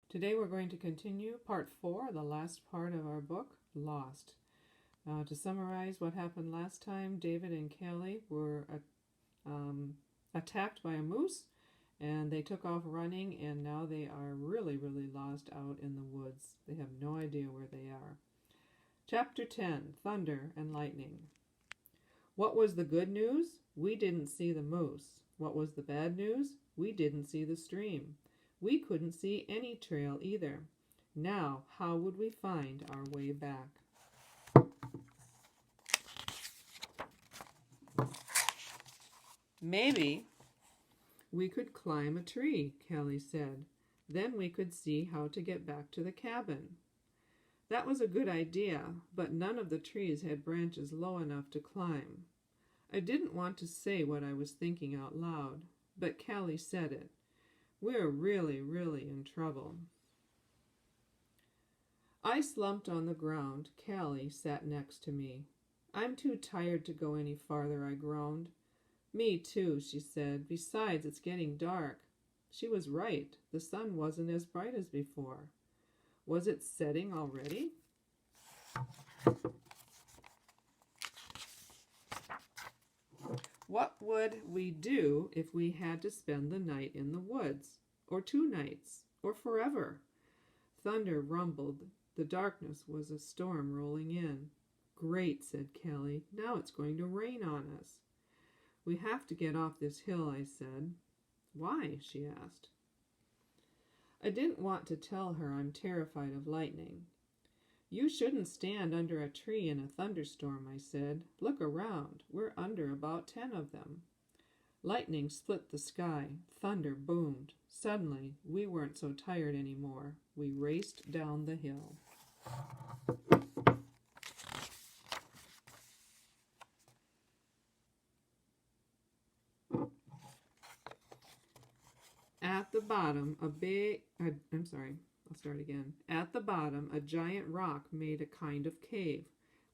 Today we're going to continue part 4, the last part of our book, Lost. To summarize what happened last time, David and Kelly were attacked by a moose, and they took off running, and now they are really lost out in the woods. They have no idea where they are. Chapter 10, Thunder and Lightning. What was the good news? We didn't see the moose. What was the bad news? We didn't see the stream. We couldn't see any trail either. Now, how would we find our way back? Maybe we could climb a tree, Kelly said. Then we could see how to get back to the cabin. That was a good idea, but none of the trees had branches low enough to climb. I didn't want to say what I was thinking out loud, but Kelly said it. We're really in trouble. I slumped on the ground. Callie sat next to me. I'm too tired to go any farther, I groaned. Me too, she said. Besides, it's getting dark. She was right. The sun wasn't as bright as before. Was it setting already? What would we do if we had to spend the night in the woods? Or 2 nights? Or forever? Thunder rumbled. The darkness was a storm rolling in. Great, said Kelly. Now it's going to rain on us. We have to get off this hill, I said. Why? She asked. I didn't want to tell her I'm terrified of lightning. You shouldn't stand under a tree in a thunderstorm, I said. Look around. We're under about 10 of them. Lightning split the sky. Thunder boomed. Suddenly, we weren't so tired anymore. We raced down the hill. At the bottom, At the bottom, a giant rock made a kind of cave.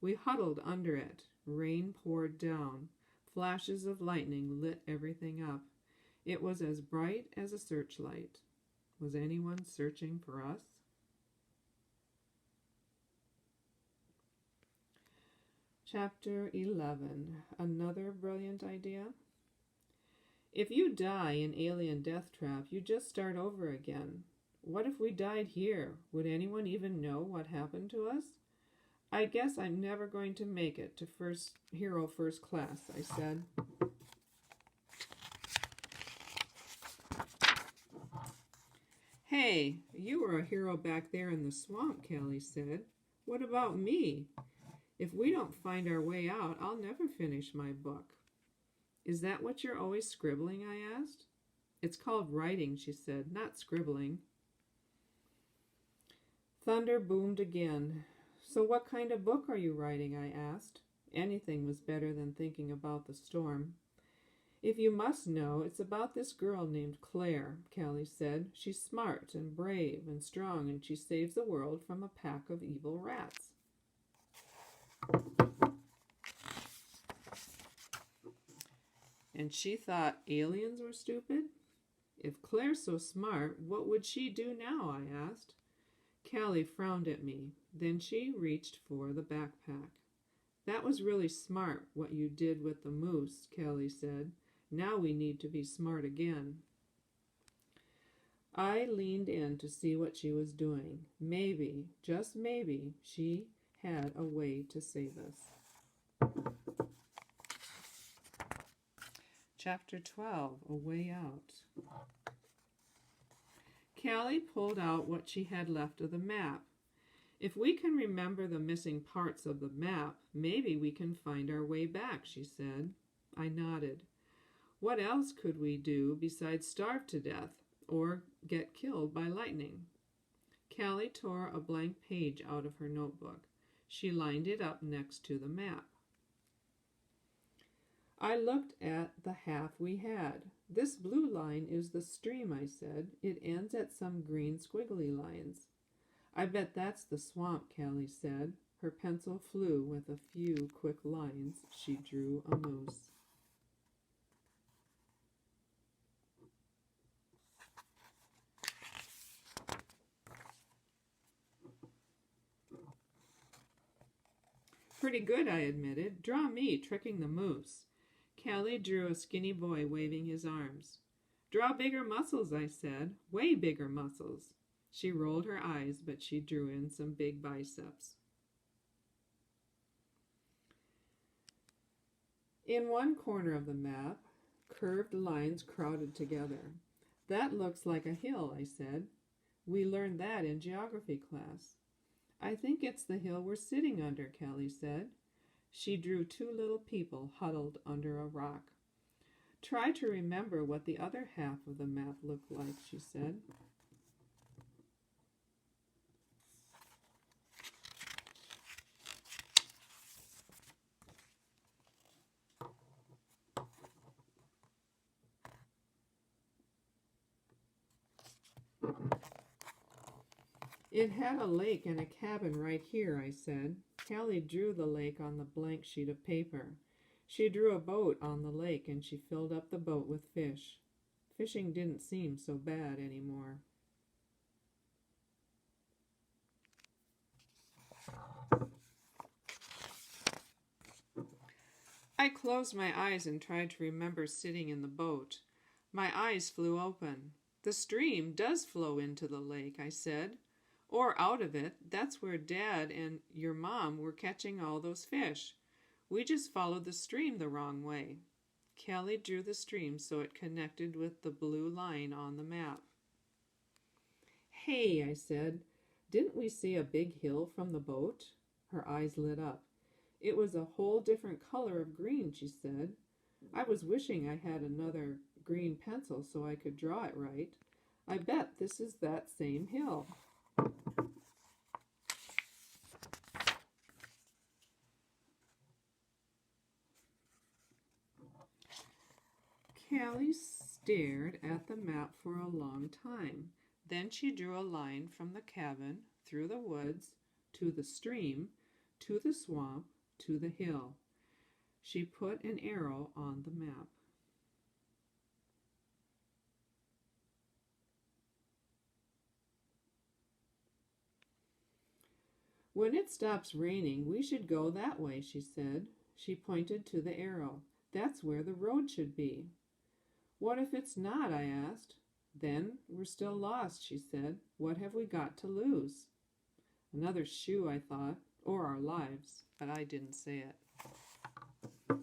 We huddled under it. Rain poured down. Flashes of lightning lit everything up. It was as bright as a searchlight. Was anyone searching for us? Chapter 11. Another brilliant idea? If you die in Alien Death Trap, you just start over again. What if we died here? Would anyone even know what happened to us? I guess I'm never going to make it to Hero First Class, I said. Hey, you were a hero back there in the swamp, Kelly said. What about me? If we don't find our way out, I'll never finish my book. Is that what you're always scribbling? I asked. It's called writing, she said, not scribbling. Thunder boomed again. So what kind of book are you writing? I asked. Anything was better than thinking about the storm. If you must know, it's about this girl named Claire, Kelly said. She's smart and brave and strong, and she saves the world from a pack of evil rats. And she thought aliens were stupid? If Claire's so smart, what would she do now? I asked. Callie frowned at me. Then she reached for the backpack. That was really smart, what you did with the moose, Callie said. Now we need to be smart again. I leaned in to see what she was doing. Maybe, just maybe, she had a way to save us. Chapter 12, A Way Out. Callie pulled out what she had left of the map. If we can remember the missing parts of the map, maybe we can find our way back, she said. I nodded. What else could we do besides starve to death or get killed by lightning? Callie tore a blank page out of her notebook. She lined it up next to the map. I looked at the half we had. This blue line is the stream, I said. It ends at some green squiggly lines. I bet that's the swamp, Callie said. Her pencil flew with a few quick lines. She drew a moose. Pretty good, I admitted. Draw me tricking the moose. Callie drew a skinny boy waving his arms. Draw bigger muscles, I said. Way bigger muscles. She rolled her eyes, but she drew in some big biceps. In one corner of the map, curved lines crowded together. That looks like a hill, I said. We learned that in geography class. I think it's the hill we're sitting under, Callie said. She drew two little people huddled under a rock. Try to remember what the other half of the map looked like, she said. It had a lake and a cabin right here, I said. Callie drew the lake on the blank sheet of paper. She drew a boat on the lake and she filled up the boat with fish. Fishing didn't seem so bad anymore. I closed my eyes and tried to remember sitting in the boat. My eyes flew open. The stream does flow into the lake, I said. Or out of it. That's where Dad and your mom were catching all those fish. We just followed the stream the wrong way. Callie drew the stream so it connected with the blue line on the map. Hey, I said, didn't we see a big hill from the boat? Her eyes lit up. It was a whole different color of green, she said. I was wishing I had another green pencil so I could draw it right. I bet this is that same hill. Callie stared at the map for a long time. Then she drew a line from the cabin, through the woods, to the stream, to the swamp, to the hill. She put an arrow on the map. When it stops raining, we should go that way, she said. She pointed to the arrow. That's where the road should be. What if it's not? I asked. Then we're still lost, she said. What have we got to lose? Another shoe, I thought, or our lives, but I didn't say it.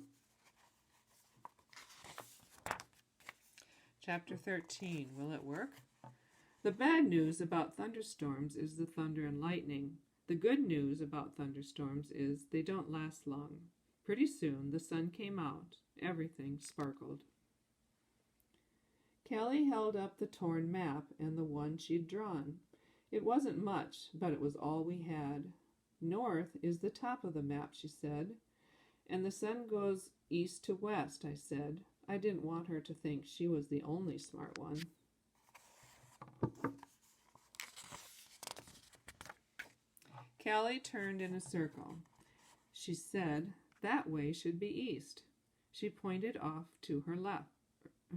Chapter 13. Will it work? The bad news about thunderstorms is the thunder and lightning. The good news about thunderstorms is they don't last long. Pretty soon the sun came out. Everything sparkled. Callie held up the torn map and the one she'd drawn. It wasn't much, but it was all we had. North is the top of the map, she said. And the sun goes east to west, I said. I didn't want her to think she was the only smart one. Callie turned in a circle. She said, that way should be east. She pointed off to her left.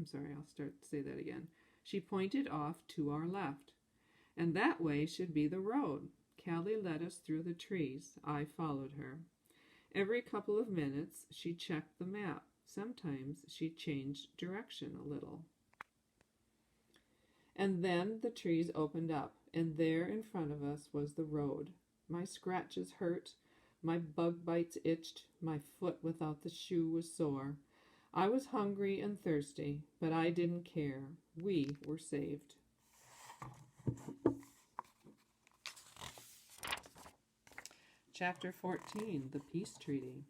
Say that again. She pointed off to our left. And that way should be the road. Callie led us through the trees. I followed her. Every couple of minutes, she checked the map. Sometimes she changed direction a little. And then the trees opened up, and there in front of us was the road. My scratches hurt, my bug bites itched, my foot without the shoe was sore. I was hungry and thirsty, but I didn't care. We were saved. Chapter 14, The Peace Treaty.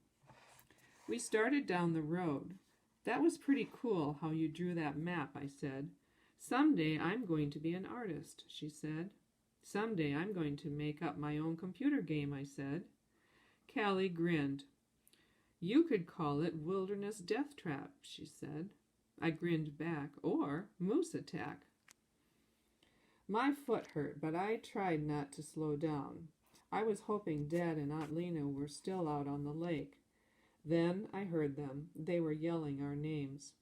We started down the road. That was pretty cool how you drew that map, I said. Someday I'm going to be an artist, she said. Someday I'm going to make up my own computer game, I said. Callie grinned. You could call it Wilderness Death Trap, she said. I grinned back, or Moose Attack. My foot hurt, but I tried not to slow down. I was hoping Dad and Aunt Lena were still out on the lake. Then I heard them. They were yelling our names.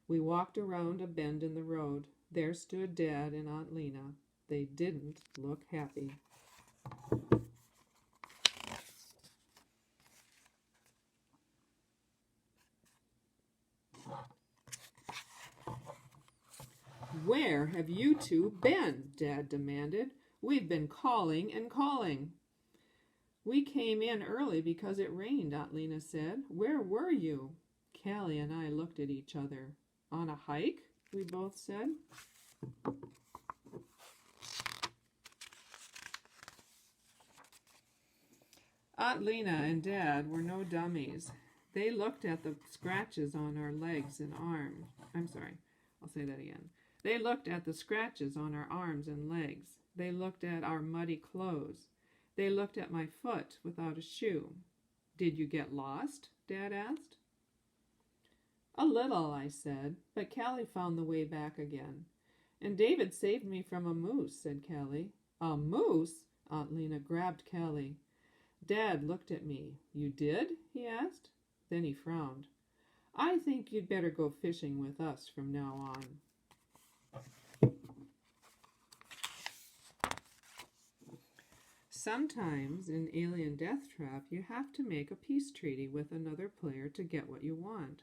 We walked around a bend in the road. There stood Dad and Aunt Lena. They didn't look happy. Where have you two been? Dad demanded. We've been calling and calling. We came in early because it rained, Aunt Lena said. Where were you? Callie and I looked at each other. On a hike? We both said. Aunt Lena and Dad were no dummies. They looked at the scratches on our legs and arms. I'll say that again. They looked at the scratches on our arms and legs. They looked at our muddy clothes. They looked at my foot without a shoe. Did you get lost? Dad asked. A little, I said, but Callie found the way back again. And David saved me from a moose, said Callie. A moose? Aunt Lena grabbed Callie. Dad looked at me. You did? He asked. Then he frowned. I think you'd better go fishing with us from now on. Sometimes in Alien Death Trap, you have to make a peace treaty with another player to get what you want.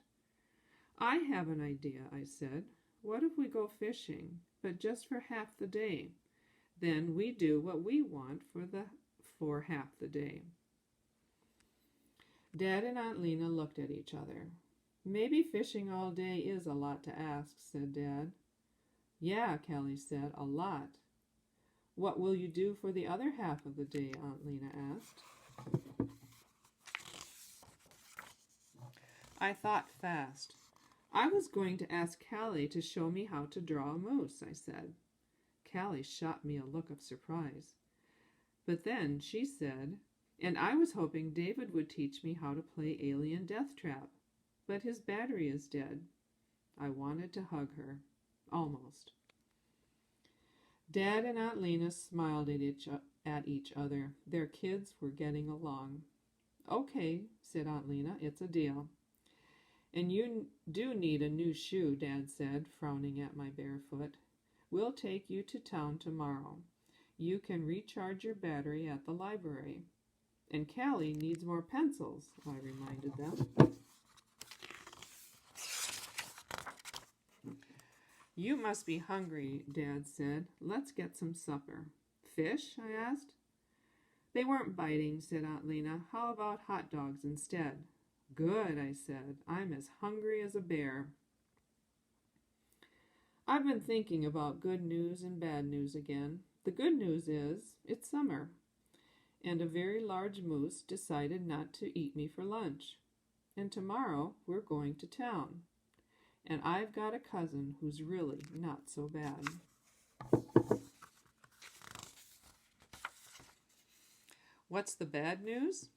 I have an idea, I said. What if we go fishing, but just for half the day? Then we do what we want for half the day. Dad and Aunt Lena looked at each other. Maybe fishing all day is a lot to ask, said Dad. Yeah, Callie said, a lot. What will you do for the other half of the day? Aunt Lena asked. I thought fast. I was going to ask Callie to show me how to draw a moose, I said. Callie shot me a look of surprise. But then she said, and I was hoping David would teach me how to play Alien Death Trap, but his battery is dead. I wanted to hug her. Almost. Dad and Aunt Lena smiled at each other. Their kids were getting along. Okay, said Aunt Lena, it's a deal. And you do need a new shoe, Dad said, frowning at my bare foot. We'll take you to town tomorrow. You can recharge your battery at the library. And Callie needs more pencils, I reminded them. You must be hungry, Dad said. Let's get some supper. Fish? I asked. They weren't biting, said Aunt Lena. How about hot dogs instead? Good, I said. I'm as hungry as a bear. I've been thinking about good news and bad news again. The good news is it's summer, and a very large moose decided not to eat me for lunch. And tomorrow we're going to town. And I've got a cousin who's really not so bad. What's the bad news?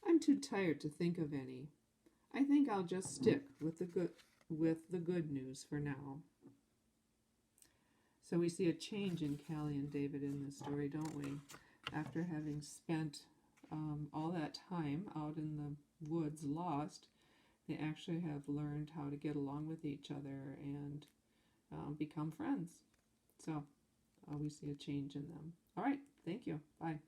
I'm too tired to think of any. I think I'll just stick with the good news for now. So we see a change in Callie and David in this story, don't we? After having spent all that time out in the woods lost, they actually have learned how to get along with each other and become friends. So we see a change in them. All right, thank you. Bye.